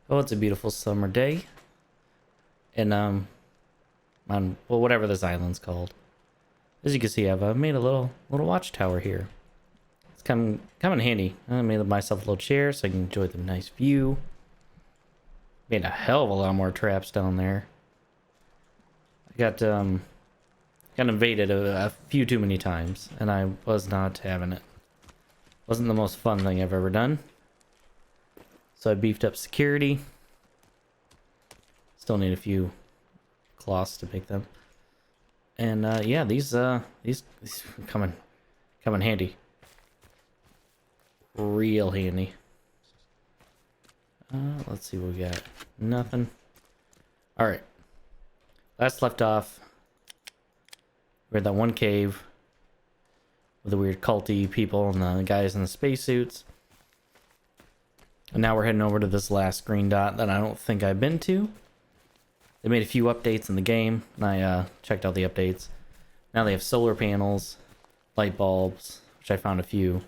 Oh, it's a beautiful summer day, and on well, whatever this island's called. As you can see, I've made a little watchtower here. It's come in handy. I made myself a little chair so I can enjoy the nice view. Made a hell of a lot more traps down there. I got invaded a few too many times, and I was not having it. Wasn't the most fun thing I've ever done. So I beefed up security. Still need a few cloths to make them. And yeah, these come in handy. Real handy. Let's see what we got. Nothing. All right. Last left off. We're at that one cave with the weird culty people and the guys in the spacesuits. And now we're heading over to this last green dot that I don't think I've been to. They made a few updates in the game, and I checked out the updates. Now they have solar panels, light bulbs, which I found a few.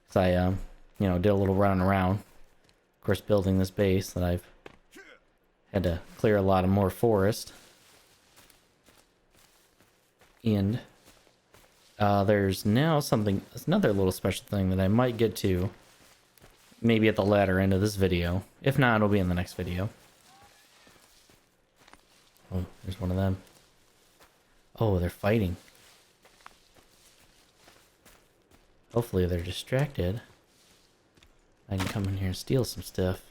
So I, did a little run around. Of course, building this base that I've had to clear a lot of more forest. And there's now another little special thing that I might get to. Maybe at the latter end of this video. If not, it'll be in the next video. Oh, there's one of them. Oh, they're fighting. Hopefully they're distracted. I can come in here and steal some stuff.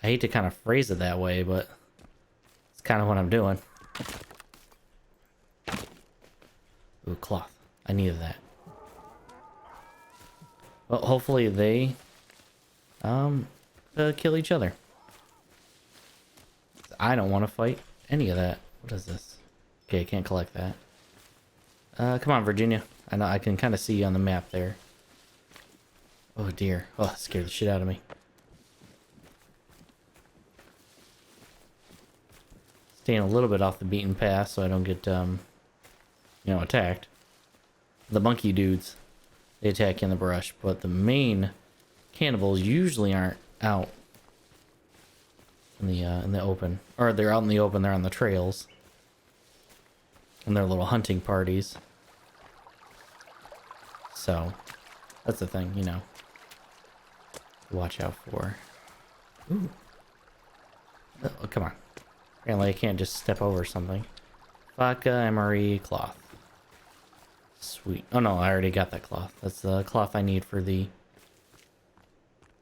I hate to kind of phrase it that way, but it's kind of what I'm doing. Ooh, cloth. I needed that. Well, hopefully they kill each other. I don't want to fight any of that. What is this? Okay, I can't collect that. Come on, Virginia. I know I can kind of see you on the map there. Oh dear. Oh, that scared the shit out of me. Staying a little bit off the beaten path so I don't get attacked. The monkey dudes, they attack you in the brush, but the main cannibals usually aren't out in the open, or they're out in the open. They're on the trails, and they're little hunting parties. So that's the thing, to watch out for. Ooh. Oh, come on. Apparently I can't just step over something. Vodka, emery, cloth. Sweet. Oh no, I already got that cloth. That's the cloth I need for the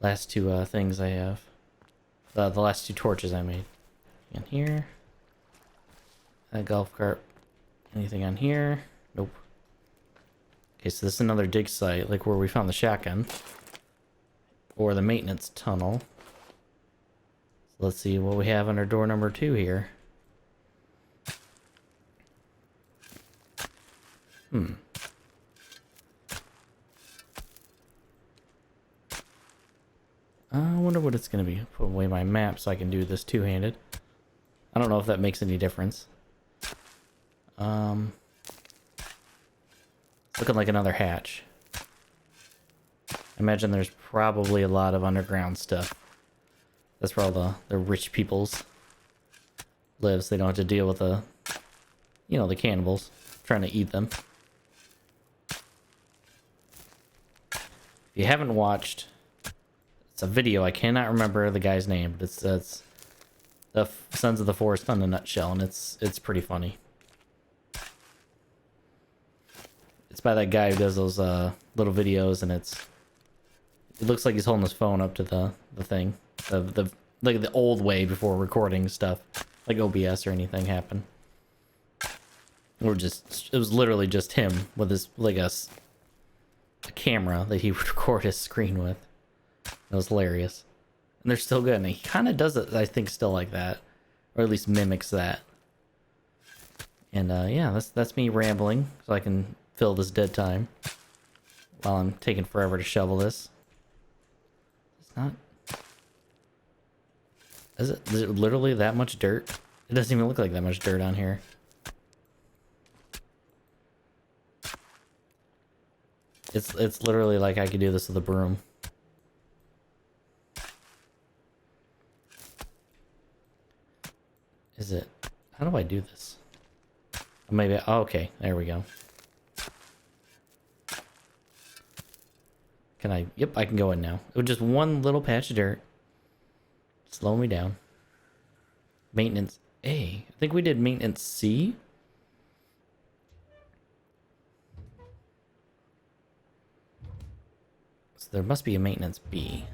last two things I have. The last two torches I made. In here. That golf cart. Anything on here? Nope. Okay, so this is another dig site, like where we found the shotgun. Or the maintenance tunnel. So let's see what we have under door number 2 here. I wonder what it's going to be. Put away my map so I can do this two-handed. I don't know if that makes any difference. Looking like another hatch. I imagine there's probably a lot of underground stuff. That's where all the rich peoples live, so they don't have to deal with the cannibals trying to eat them. If you haven't watched, it's a video. I cannot remember the guy's name, but it's the Sons of the Forest in a nutshell, and it's pretty funny. It's by that guy who does those little videos, and it looks like he's holding his phone up to the thing, like the old way before recording stuff, like OBS or anything happened. Or it was literally just him with his a camera that he would record his screen with. That was hilarious. And they're still good, and he kind of does it, I think, still like that, or at least mimics that. And yeah, that's me rambling, so I can fill this dead time while I'm taking forever to shovel this. It's not. Is it literally that much dirt? It doesn't even look like that much dirt on here. It's literally like I could do this with a broom. Is it? How do I do this? Maybe. Oh, okay, there we go. Can I? Yep, I can go in now. It was just one little patch of dirt. Slow me down. Maintenance A. I think we did maintenance C. So there must be a maintenance B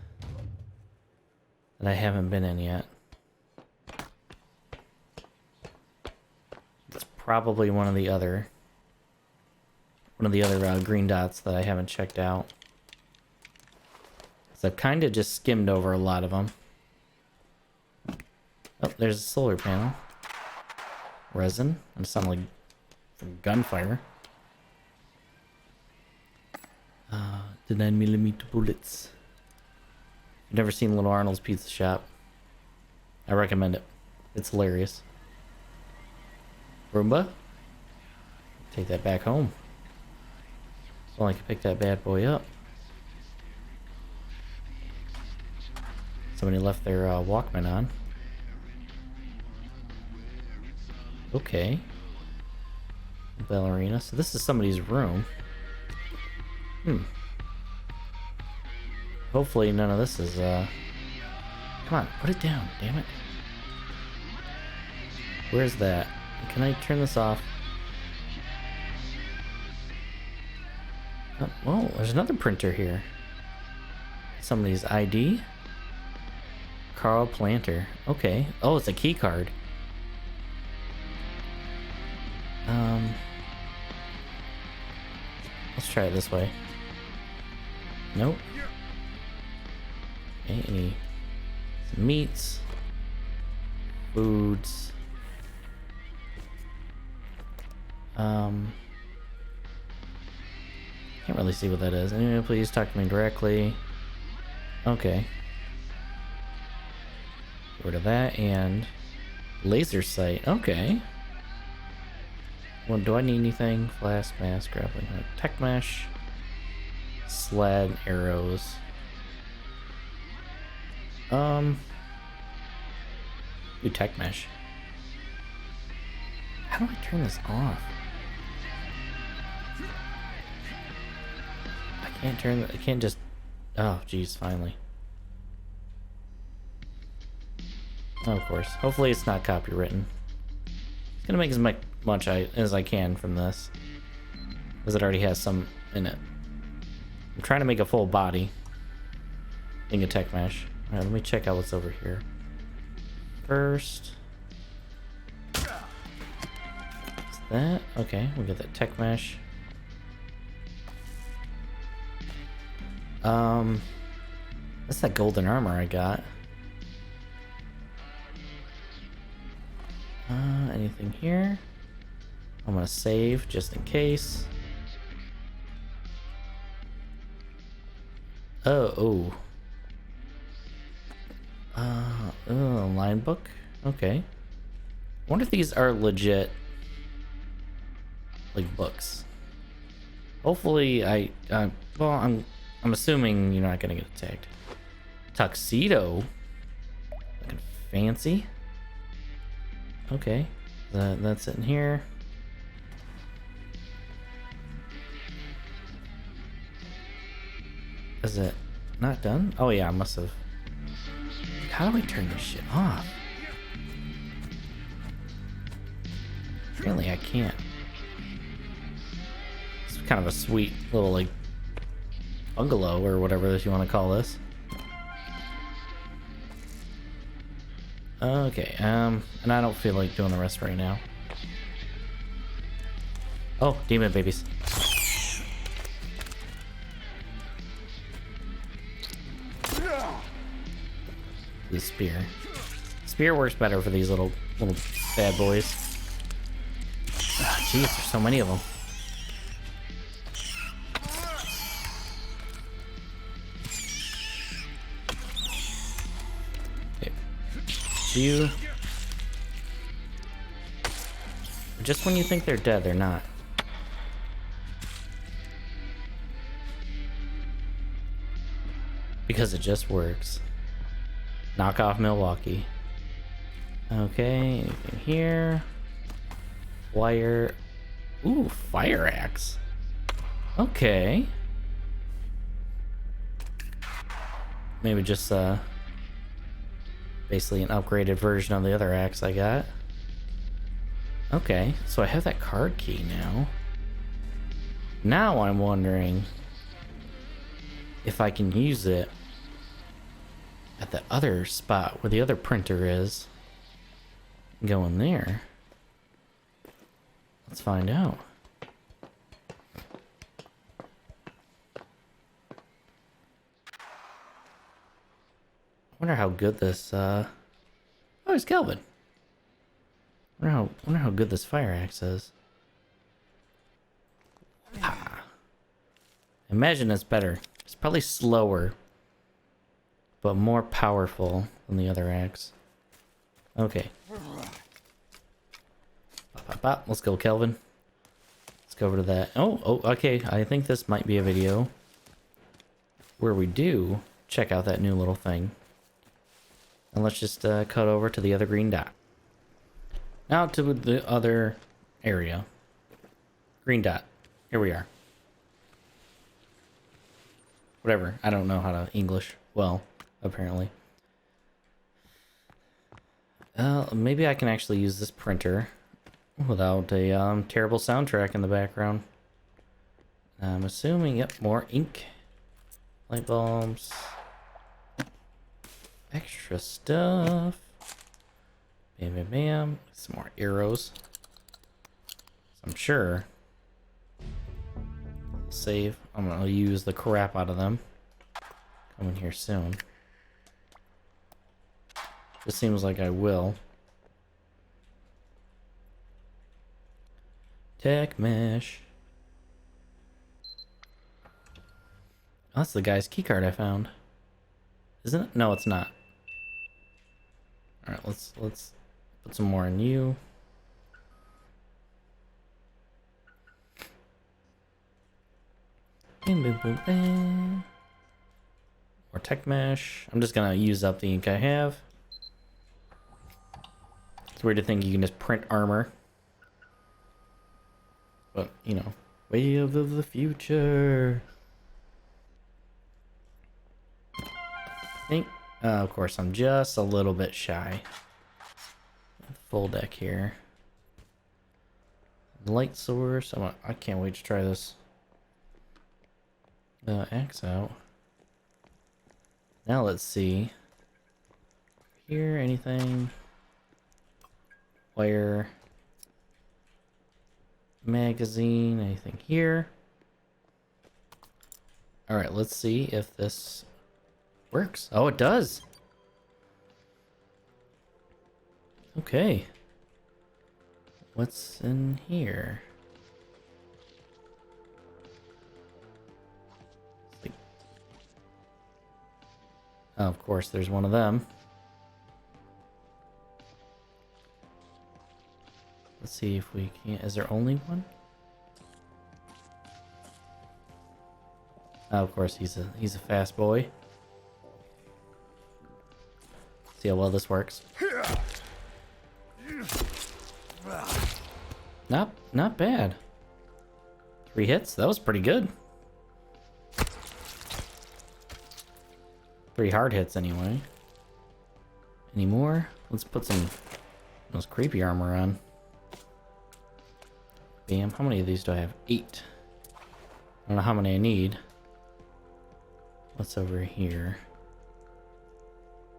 that I haven't been in yet. It's probably one of the other green dots that I haven't checked out. So I've kind of just skimmed over a lot of them. Oh, there's a solar panel. Resin. It sounds like from gunfire. The 9mm bullets. I've never seen Little Arnold's Pizza Shop. I recommend it. It's hilarious. Roomba. Take that back home. So I can pick that bad boy up. Somebody left their Walkman on. Okay. Ballerina. So this is somebody's room. Hopefully none of this is, Come on, put it down, damn it. Where's that? Can I turn this off? Oh, whoa, there's another printer here. Somebody's ID? Carl Planter. Okay. Oh, it's a key card. Let's try it this way. Nope. Okay, some meats. Foods. Can't really see what that is. Anyway, please talk to me directly. Okay. Get rid of that and laser sight. Okay. Well, do I need anything? Flask, mask, grappling hook, tech mesh, sled, arrows. Do tech mesh. How do I turn this off? I can't turn. I can't just. Oh, geez, finally. Oh, of course. Hopefully, it's not copywritten. It's gonna make as much as I can from this, because it already has some in it. I'm trying to make a full body. Being a tech mesh. All right, let me check out what's over here. First, is that okay? We got that tech mesh. That's that golden armor I got. Anything here? I'm gonna save just in case. Oh. Line book. Okay. I wonder if these are legit, like, books. Hopefully, well, I'm assuming you're not gonna get attacked. Tuxedo. Looking fancy. Okay. That's it in here. Is it not done? Oh yeah, I must have. How do I turn this shit off? Apparently I can't. It's kind of a sweet little, like, bungalow or whatever you want to call this. Okay, and I don't feel like doing the rest right now. Oh, demon babies. The spear. Spear works better for these little bad boys. Oh, jeez, there's so many of them. Okay. You. Just when you think they're dead, they're not. Because it just works. Knock off Milwaukee. Okay, anything here? Wire. Ooh, fire axe. Okay. Maybe just basically an upgraded version of the other axe I got. Okay, so I have that card key now. Now I'm wondering if I can use it at the other spot where the other printer is. Go in there. Let's find out. I wonder how good this oh, it's Kelvin. Wonder how good this fire axe is. Ah. Imagine it's better. It's probably slower, but more powerful than the other axe. Okay. Pop, pop, pop. Let's go, Kelvin. Let's go over to that. Oh, okay. I think this might be a video where we do check out that new little thing. And let's just cut over to the other green dot. Now to the other area. Green dot. Here we are. Whatever. I don't know how to English well, apparently. Maybe I can actually use this printer without a terrible soundtrack in the background. I'm assuming, yep, more ink. Light bulbs. Extra stuff. Bam, bam, bam. Some more arrows. So I'm sure. Save. I'm gonna use the crap out of them. Come in here soon. This seems like I will. Tech mesh. Oh, that's the guy's keycard I found. Isn't it? No, it's not. Alright, let's put some more in you. Boom, boom, boom, boom. More tech mesh. I'm just gonna use up the ink I have. It's weird to think you can just print armor. But, you know, way of the future. I think, of course, I'm just a little bit shy. Full deck here. Light source. I can't wait to try this. Axe out. Now let's see. Here, anything? Wire. Magazine, anything here? Alright, let's see if this works. Oh, it does! Okay. What's in here? Oh, of course, there's one of them. Let's see if we can. Is there only one? Oh, of course, he's a fast boy. See how well this works. Not bad. 3 hits. That was pretty good. 3 hard hits anyway. Any more? Let's put some those creepy armor on. Bam. How many of these do I have? 8. I don't know how many I need. What's over here?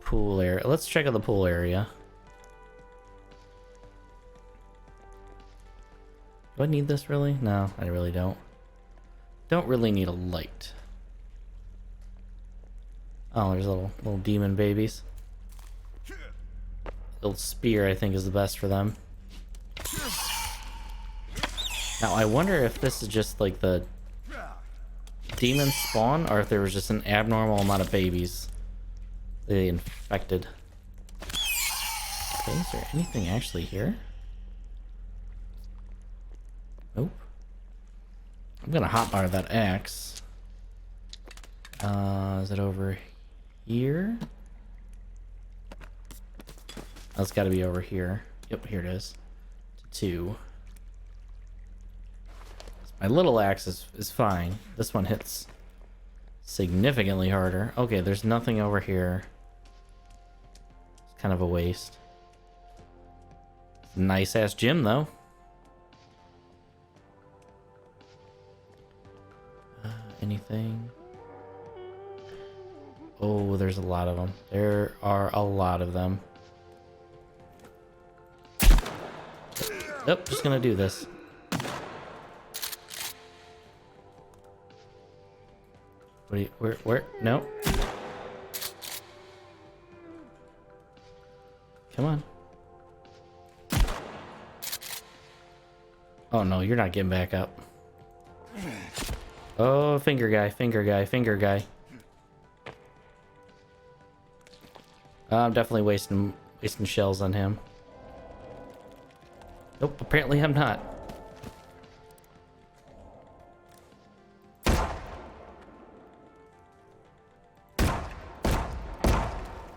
Pool area. Let's check out the pool area. Do I need this really? No, I really don't. Don't really need a light. Oh, there's little demon babies. Little spear, I think, is the best for them. Now, I wonder if this is just like the demon spawn, or if there was just an abnormal amount of babies they infected. Okay, is there anything actually here? Nope. I'm gonna hotbar that axe. Is it over here? That's got to be over here. Yep, here it is. To 2. My little axe is fine. This one hits significantly harder. Okay, there's nothing over here. It's kind of a waste. Nice ass gym though. Anything? Oh, there's a lot of them. There are a lot of them. Nope, just gonna do this. What do you, where? No. Come on. Oh no, you're not getting back up. Oh, finger guy, finger guy, finger guy. I'm definitely wasting shells on him. Nope, apparently I'm not.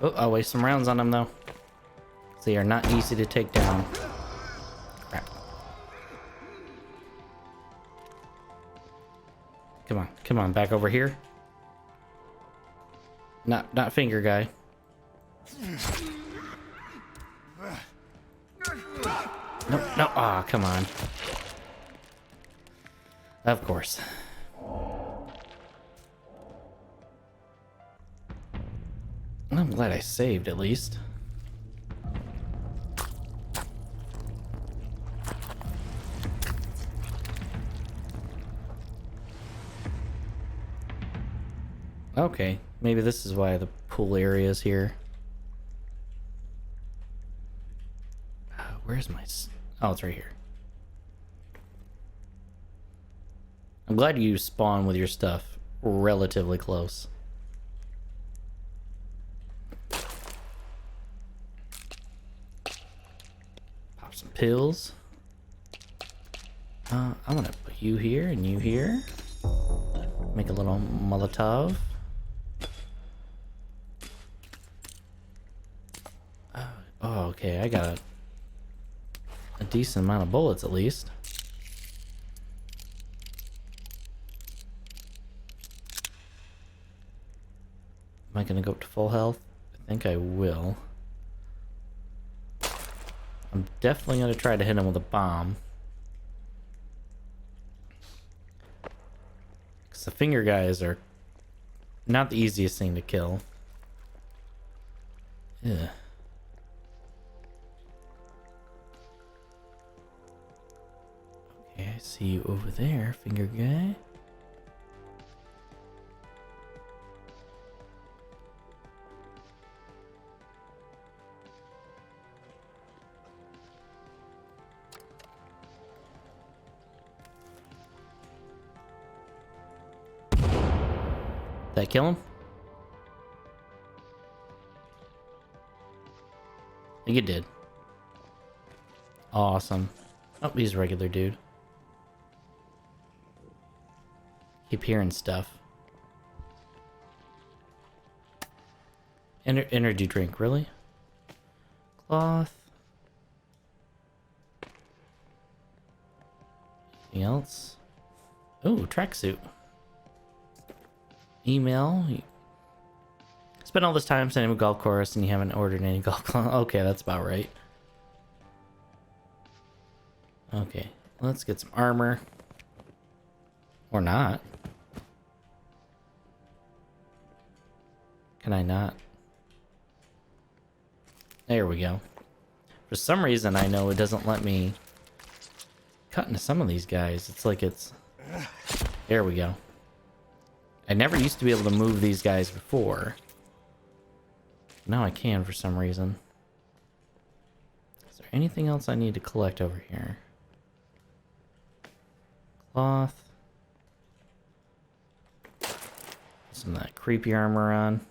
Oh, I'll waste some rounds on him though. They are not easy to take down. Crap. Come on, back over here. Not finger guy. No, ah, come on. Of course. I'm glad I saved at least. Okay, maybe this is why the pool area is here. Where's my... Oh, it's right here. I'm glad you spawn with your stuff relatively close. Pop some pills. I'm gonna put you here and you here. Make a little Molotov. Oh, okay, I got a decent amount of bullets at least. Am I gonna go up to full health? I think I will. I'm definitely gonna try to hit him with a bomb. Because the finger guys are not the easiest thing to kill. Yeah. Okay, I see you over there, finger guy. Did I kill him? I think it did. Awesome. Oh, he's a regular dude. Keep hearing stuff. Energy drink, really? Cloth. Anything else? Ooh, tracksuit. Email. Spent all this time sending him a golf course and you haven't ordered any golf clubs. Okay, that's about right. Okay, let's get some armor. Or not. Can I not? There we go. For some reason, I know it doesn't let me cut into some of these guys. It's like it's... There we go. I never used to be able to move these guys before. Now I can for some reason. Is there anything else I need to collect over here? Cloth. Some of that creepy armor on.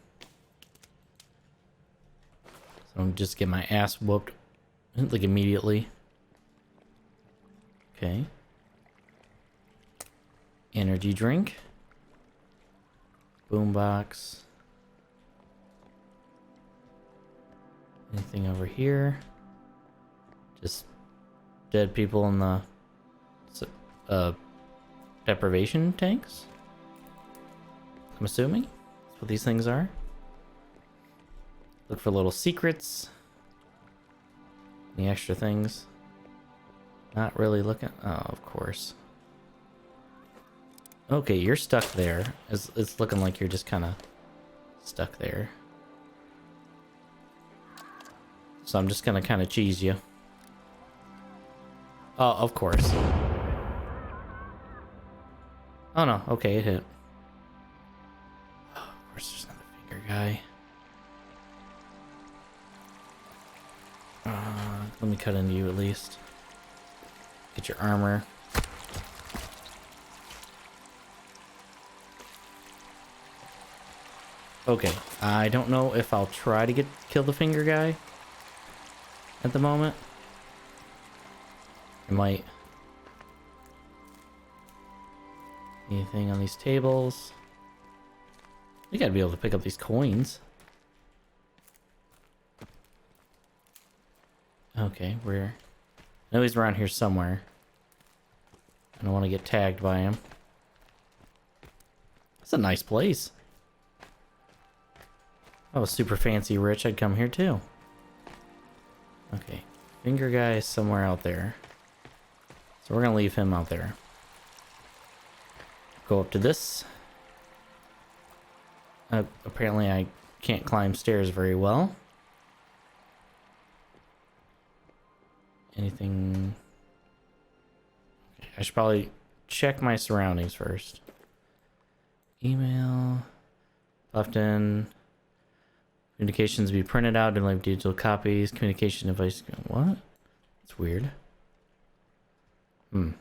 So I'm just get my ass whooped like immediately. Okay. Energy drink. Boombox. Anything over here? Just dead people in the deprivation tanks? I'm assuming that's what these things are. Look for little secrets. Any extra things? Not really looking. Oh, of course. Okay, you're stuck there. It's looking like you're just kind of stuck there. So I'm just gonna kind of cheese you. Oh, of course. Oh no, okay, it hit. Oh, of course, there's another finger guy. Let me cut into you at least. Get your armor. Okay, I don't know if I'll try to kill the finger guy at the moment. I might. Anything on these tables? We gotta be able to pick up these coins. Okay, I know he's around here somewhere. I don't want to get tagged by him. It's a nice place. If I was super fancy rich, I'd come here too. Okay, finger guy is somewhere out there. So we're gonna leave him out there. Go up to this. Apparently I can't climb stairs very well. Anything? Okay, I should probably check my surroundings first. Email. Left in. Communications be printed out and like digital copies. Communication device. What? That's weird. Don't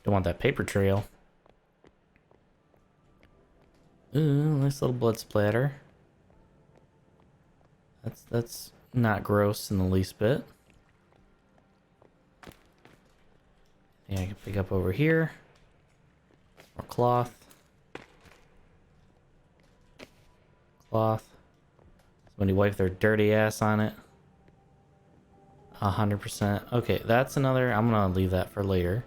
want that paper trail. Ooh, nice little blood splatter. That's not gross in the least bit. Yeah, I can pick up over here. More cloth. Cloth. Somebody wipe their dirty ass on it. 100%. Okay, that's another. I'm gonna leave that for later.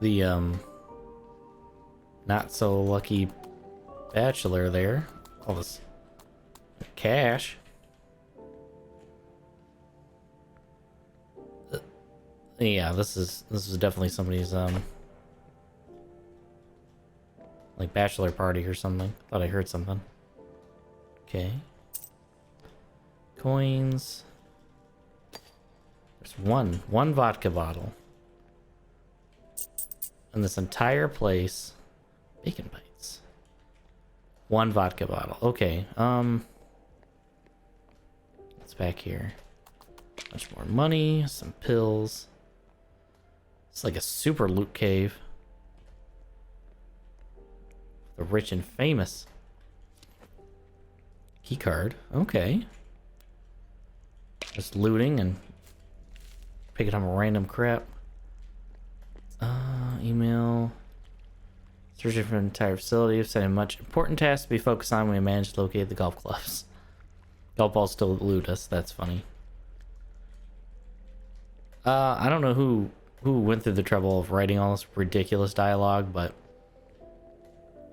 The not so lucky bachelor there. All this cash. Yeah, this is definitely somebody's like bachelor party or something. Thought I heard something. Okay. Coins. There's one vodka bottle. And this entire place. Bacon bites. One vodka bottle. Okay. What's back here? Much more money, some pills. It's like a super loot cave. The rich and famous. Key card. Okay. Just looting and picking up random crap. Email. Searching for an entire facility. Setting much important tasks to be focused on when we manage to locate the golf clubs. Golf balls still elude us. That's funny. I don't know who went through the trouble of writing all this ridiculous dialogue, but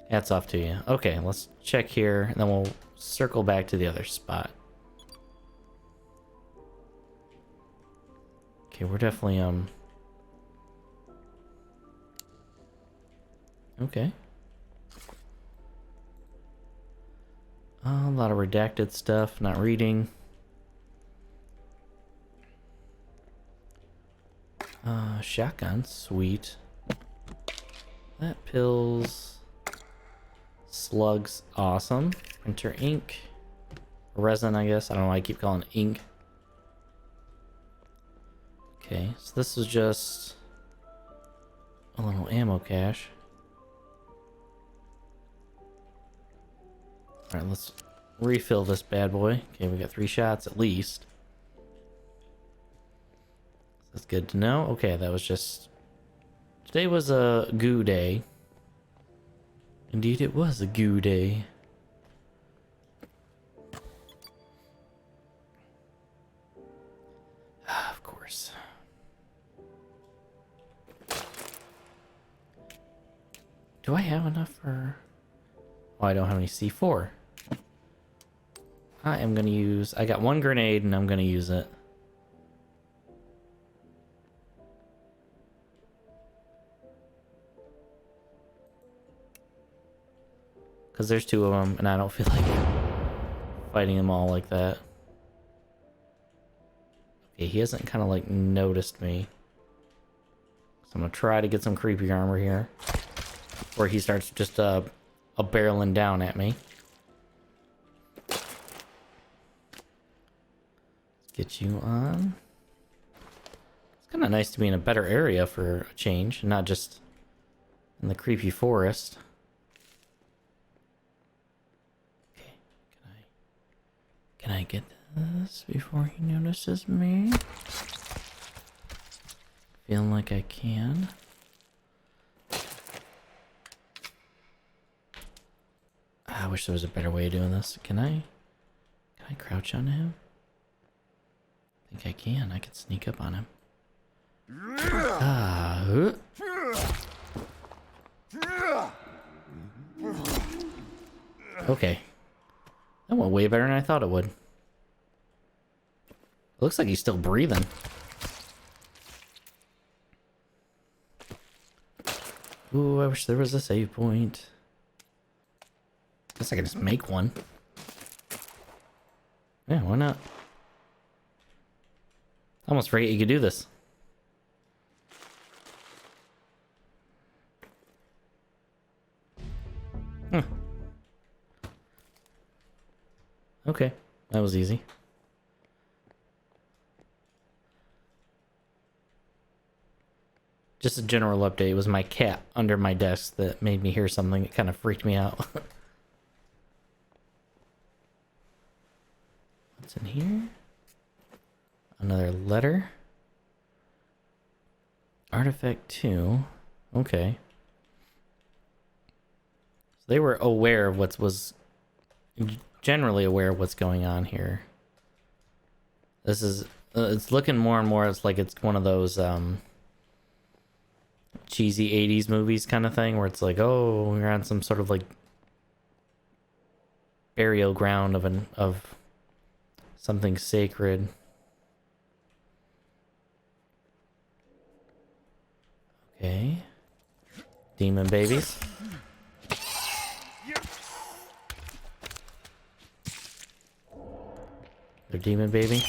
hats off to you. Okay, let's check here, and then we'll circle back to the other spot. Okay, we're definitely okay. A lot of redacted stuff, not reading. Shotgun, sweet. That pills. Slugs, awesome. Printer ink. Resin, I guess. I don't know why I keep calling it ink. Okay, so this is just a little ammo cache. Alright, let's refill this bad boy. Okay, we got 3 shots at least. That's good to know. Okay, that was just... Today was a goo day. Indeed, it was a goo day. Of course. Do I have enough for... Oh, I don't have any C4. I am gonna use... I got one grenade and I'm gonna use it. Because there's two of them and I don't feel like fighting them all like that. Okay, he hasn't kind of like noticed me. So I'm gonna try to get some creepy armor here. Where he starts just a barreling down at me. Let's get you on. It's kind of nice to be in a better area for a change, not just in the creepy forest. Okay, can I get this before he notices me? Feeling like I can. I wish there was a better way of doing this. Can I crouch onto him? I think I can. I can sneak up on him. Okay. That went way better than I thought it would. It looks like he's still breathing. Ooh, I wish there was a save point. Guess I can just make one. Yeah, why not? I almost forget you could do this. Huh. Okay, that was easy. Just a general update. It was my cat under my desk that made me hear something that kind of freaked me out. What's in here? Another letter. Artifact 2. Okay. So they were aware of generally aware of what's going on here. This is it's looking more and more it's like it's one of those cheesy 80s movies kind of thing where it's like, oh, we're on some sort of like burial ground of something sacred. Okay. Demon babies. They're demon baby.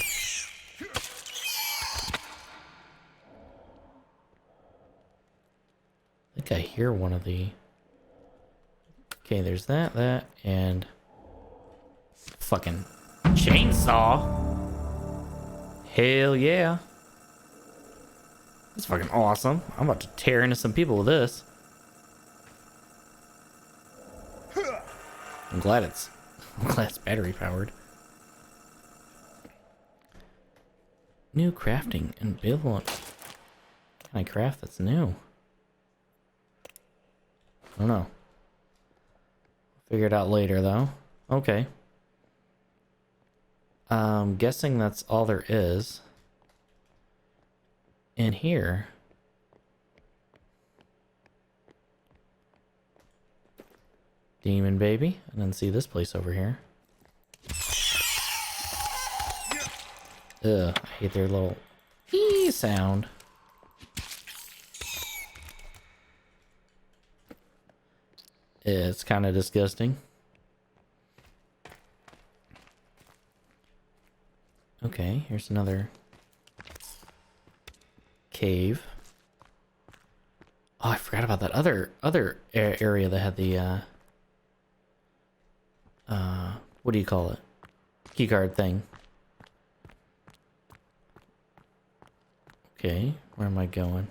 I think I hear one of the... Okay, there's that, and... Fucking chainsaw! Hell yeah! That's fucking awesome. I'm about to tear into some people with this. I'm glad it's battery powered. New crafting and build one. Can I craft that's new? I don't know. Figure it out later though. Okay. Guessing that's all there is. In here. Demon baby. And then see this place over here. Ugh, I hate their little ee sound. It's kind of disgusting. Okay, here's another cave. Oh, I forgot about that other area that had the what do you call it? Keycard thing. Okay, where am I going?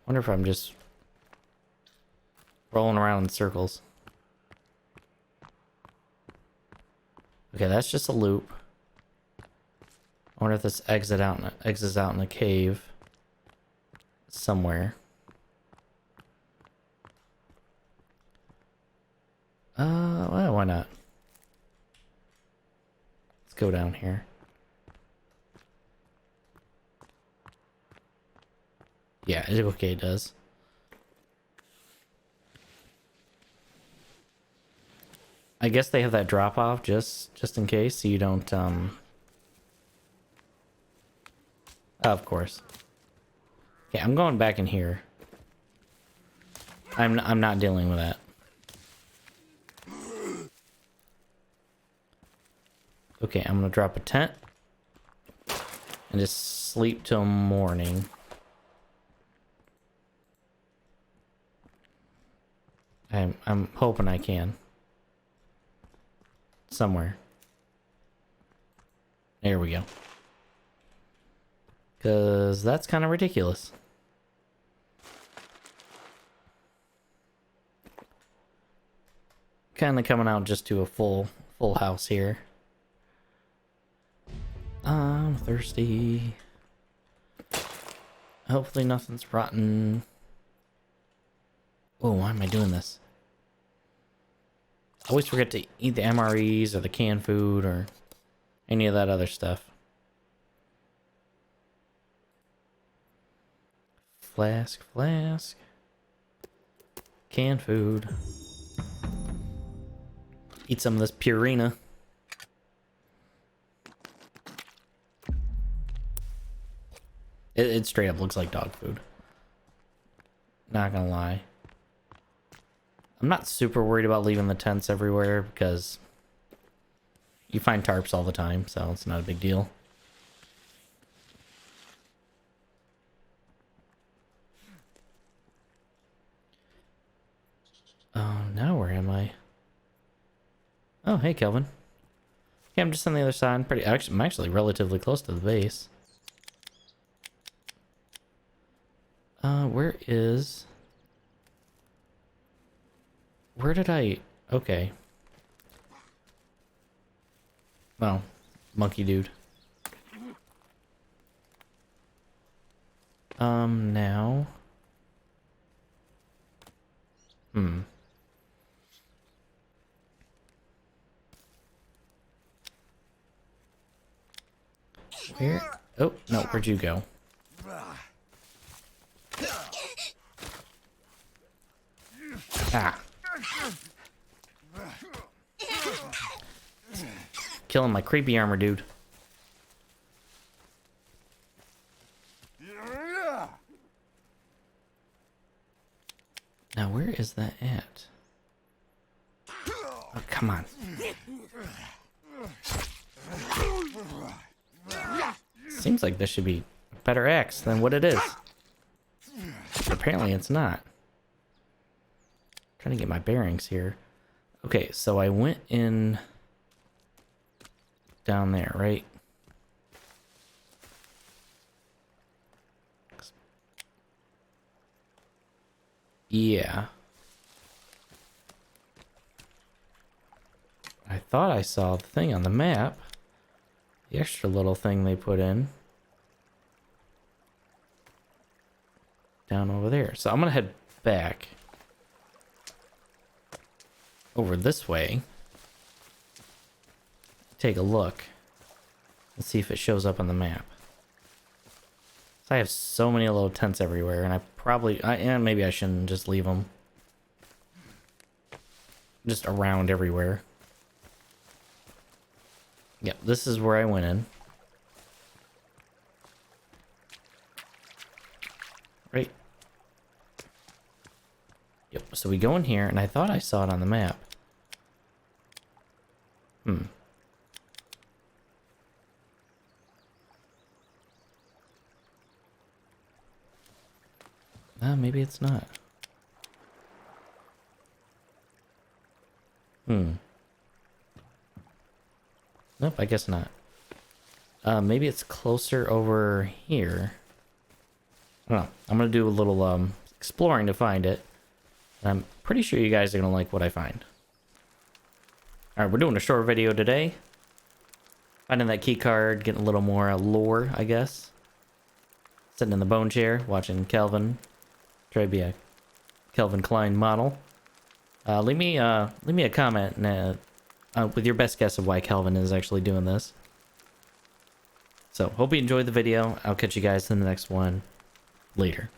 Wonder if I'm just rolling around in circles. Okay, that's just a loop. I wonder if this exits out in the cave somewhere. Well, why not? Let's go down here. Yeah, okay, it does. I guess they have that drop off just in case, so you don't of course. Okay, I'm going back in here. I'm not dealing with that. Okay, I'm gonna drop a tent and just sleep till morning. I'm hoping I can. Somewhere. There we go. Cause that's kind of ridiculous. Kind of coming out just to a full house here. I'm thirsty. Hopefully nothing's rotten. Oh, why am I doing this? I always forget to eat the MREs or the canned food or any of that other stuff. Flask. Canned food. Eat some of this Purina. It straight up looks like dog food. Not gonna lie. I'm not super worried about leaving the tents everywhere because you find tarps all the time, so it's not a big deal. Oh, now where am I? Oh, hey, Kelvin. Yeah, I'm just on the other side. I'm actually relatively close to the base. Where did I... Okay. Well, monkey dude. Now... Where? Oh, no, where'd you go? Ah. Killing my creepy armor, dude. Now, where is that at? Oh, come on. Seems like this should be a better axe than what it is. But apparently it's not. Trying to get my bearings here. Okay, so I went in down there, right? Yeah. I thought I saw the thing on the map. The extra little thing they put in. Down over there. So I'm gonna head back. Over this way. Take a look. And see if it shows up on the map. So I have so many little tents everywhere, and and maybe I shouldn't just leave them just around everywhere. Yep, this is where I went in. Right. Yep, so we go in here, and I thought I saw it on the map. Maybe it's not. Nope, I guess not. Maybe it's closer over here. I don't know. I'm gonna do a little exploring to find it. And I'm pretty sure you guys are gonna like what I find. Alright, we're doing a short video today. Finding that key card, getting a little more lore, I guess. Sitting in the bone chair, watching Calvin try to be a Calvin Klein model. Leave me a comment with your best guess of why Calvin is actually doing this. So, hope you enjoyed the video. I'll catch you guys in the next one. Later.